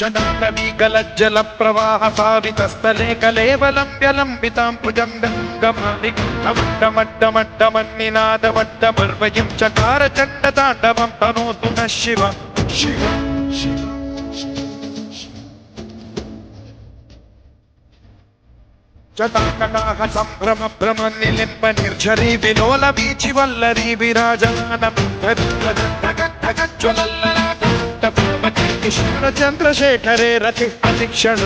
चण्डवीकलज्जलप्रवाहसावितस्थले कलेवलम्ब्यलम्बितां भुजङ्गमट्टमट्टमन्निनादमट्टपर्वयं चकार चण्डताण्डवं तनोतु नः शिव शिव शिव चटाकटाह सम्भ्रम भ्रम निलिम्ब निर्झरी विलोल वीचि वल्लरी विराजमानज्वलल्ललाटपूर्णचन्द्र चन्द्रशेखरे रतिः प्रतिक्षण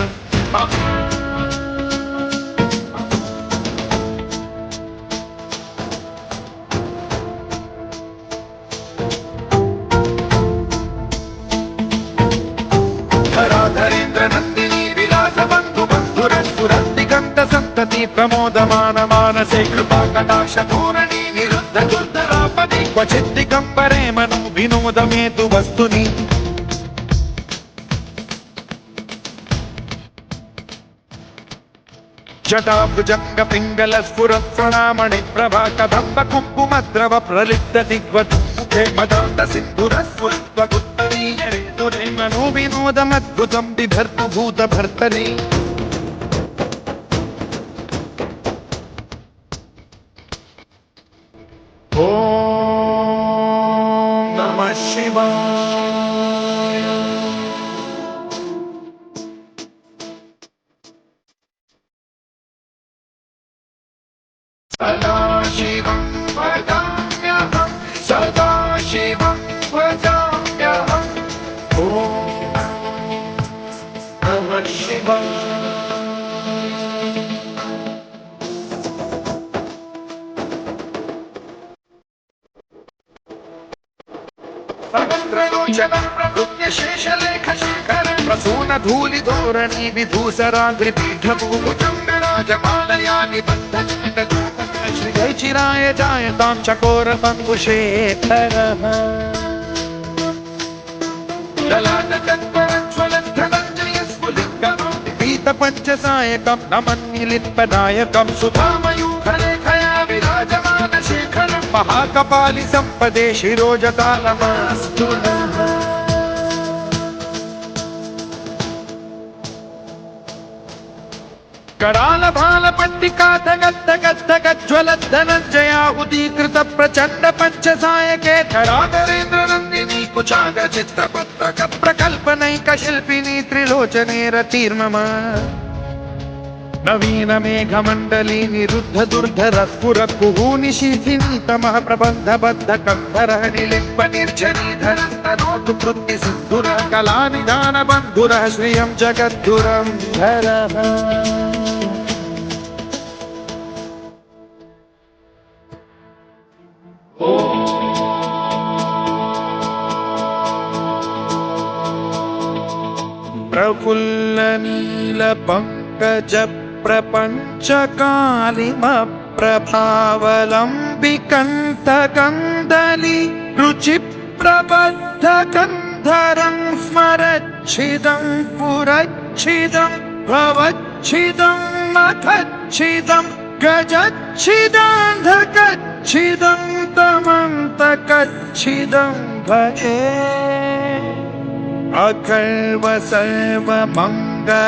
धराधरेन्द्र नन्दिनी विलास बन्धु बन्धुरस्फुरन्दिगन्त सन्तति प्रमोदमान मानसे कृपा कटाक्ष धोरणी निरुद्ध दुर्धरापदि क्वचित् दिगम्बरे मनो विनोदमेतु वस्तुनि जटाभुजङ्ग पिङ्गल स्फुरत्प्रणामणि प्रभा कदम्ब कुङ्कुमद्रव प्रलिप्त दिग्वमुखे मदान्त सिन्धुरस्फुरत्वगुत्तरीयरे मनो विनोदमद्भुतं बिभर्तु भूतभर्तरि ॐ नमः शिवाय। सदाशिवं भजाम्यहं सदाशिवं भजाम्यहम् ॐ नमः शिवाय। सहस्रलोचनं प्रभृत्य शेषलेखशेखरं प्रसूनधूलिधोरणी विधूसराग्रिपीठभूभुजं विराजमालयानि श्रीजयचिराय जायतां चकोरपङ्कुशेखरः पीतपञ्चसायकं नमन्निलित्पदायकं सुधामयूखलेखया विराजमानशेखरं महाकपालि सम्पदे शिरोजतालमास्तु नः। करालभालपट्टिकाधगद्धगद्धगज्ज्वलद्धनञ्जयाहुतीकृत प्रचण्ड पञ्चसायके धराधरेन्द्र नन्दिनी कुचाङ्गचित्रपत्रक प्रकल्पनैकशिल्पिनी त्रिलोचने रतिर्मम नवीन मेघमण्डली निरुद्ध दुर्धर स्फुरत् कुहूनि शिथिनी तमः प्रबन्धबद्ध कन्धरः निलिम्ब निर्झरीधरस्तनोतु कृत्ति सिन्धुरः कलानिधान बन्धुरः श्रियं जगद्गुरं धरः। प्रफुल्ल नील पंकज प्रपञ्चकालिमप्रभावलम्बिकन्तकन्दली रुचिप्रबद्धकन्धरं स्मरच्छिदं पुरच्छिदं भवच्छिदं मखच्छिदं गजच्छिदान्धकच्छिदं तमन्तकच्छिदं भजे अकल्व सर्व मङ्गलाकलाकदम्ब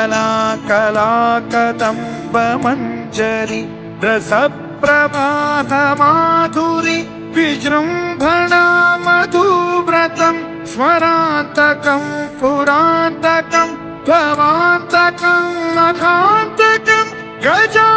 मञ्जरी रसप्रभात माधुरी विजृम्भणा मधुव्रतं स्मरान्तकं पुरान्तकं भवान्तकं मखान्तकं गजा